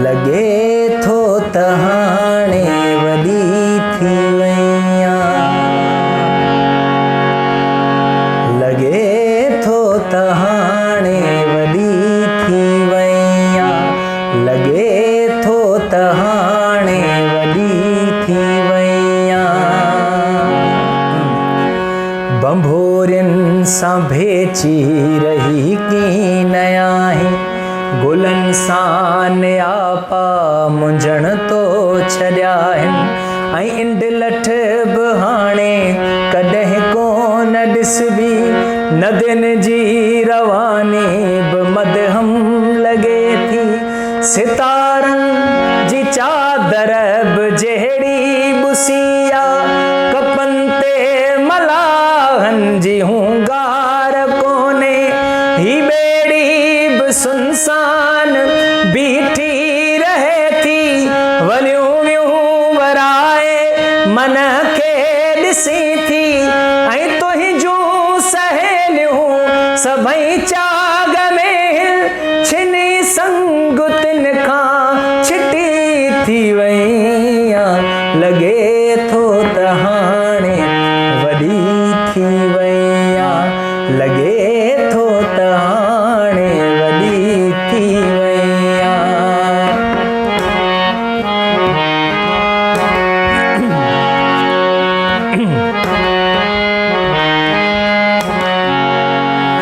लगे थो त हाणे वॾी थी वईयां, लगे थो त हाणे वॾी थी वईयां, लगे थो त हाणे वॾी थी वईयां। बंभोरियुनि सां भेची रही कीन आहीं, गुलनि सां नियापा मुंझण तो छॾिया आहिनि, ऐं इंड लठ बि हाणे कॾहिं कोन ॾिसबी, नदियुनि जी रवानी बि मदहम लॻे थी, सितारनि जी चादर बि जहिड़ी बुसिया, कपनि ते मलाहनि जी हुंगार कोन्हे, ही ॿेड़ी बि सुनसान बीठी रहे थी, वलियूं वियूं वराए मन खे ॾिसी थी, ऐं तुंहिंजूं सहेलियूं सभई चाग में छिनी संगुतिन खां छिटी थी वईयां, लगे थो त हाणे वॾी थी वईयां, लगे थो त हाणे वॾी थी वईयां।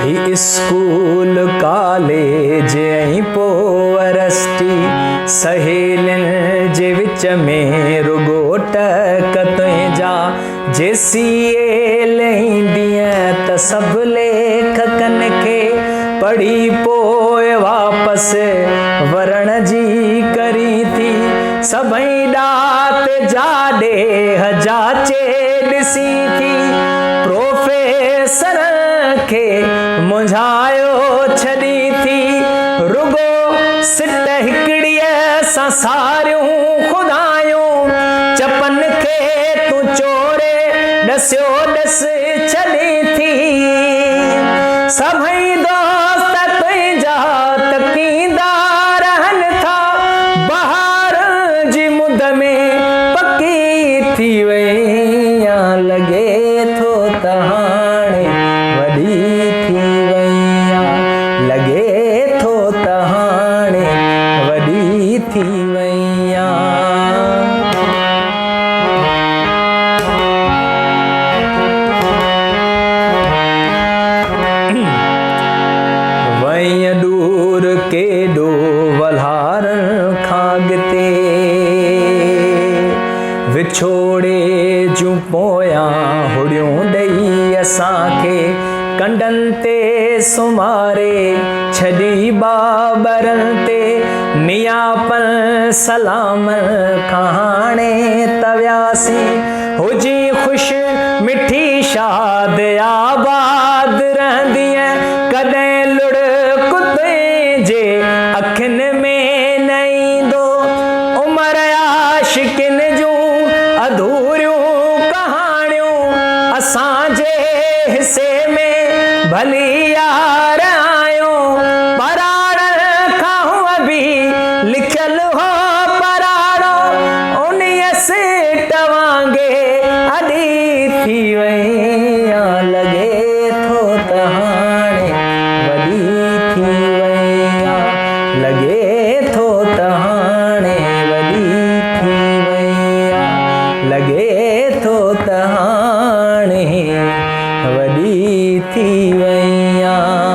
ही स्कूल कॉलेज ऐं पोवरस्टी, सहेलियुनि जे विच में रुगो टक तुंहिंजा, जे सीए लहींदीअ त सभु लेखकनि खे पढ़ी पोइ वापसि वरण जी करी थी, सभई ॾात जा ॾेह जाचे ॾिसी थी, प्रोफेसर खे मुंझायो छॾी थी, रुगो सिट हिकिड़ीअ सां सारियूं खुदायूं, चपनि खे तूं चोरे ॾसियो ॾस छॾी थी, सभई दोस्त तुंहिंजा तकींदा रहनि था, बहार जी मुद में पकी थी वईयां, लगे थो त हाणे वॾी थी वईयां, लगे थो त हाणे वॾी थी वईयां। वईं दूर केॾो वल्हारनि खां अॻिते, विछोड़े जूं पोयां हुड़ियूं ॾेई असांखे, कंडनि ते सुमारे छॾी बाबरनि ते, नियापनि सलामनि खां हाणे तवियासीं, हुजी ख़ुशि मिठी शाद आबाद रहंदीअ, कॾहिं लुड़ कुते अखियुनि में न ईंदो, उमिरि आशिक़िन जूं अधूरियूं कहाणियूं, असांजे हिसे में भली यार आयो, पराड़नि खां बि लिखियल हो पराड़ो, उन्हीअ सिट वांगे अॾी थी वईयां, लगे थो त हाणे वॾी थी वईयां, लगे थो त हाणे वॾी थी वईयां, लगे थो त हाणे वॾी थी वईयां।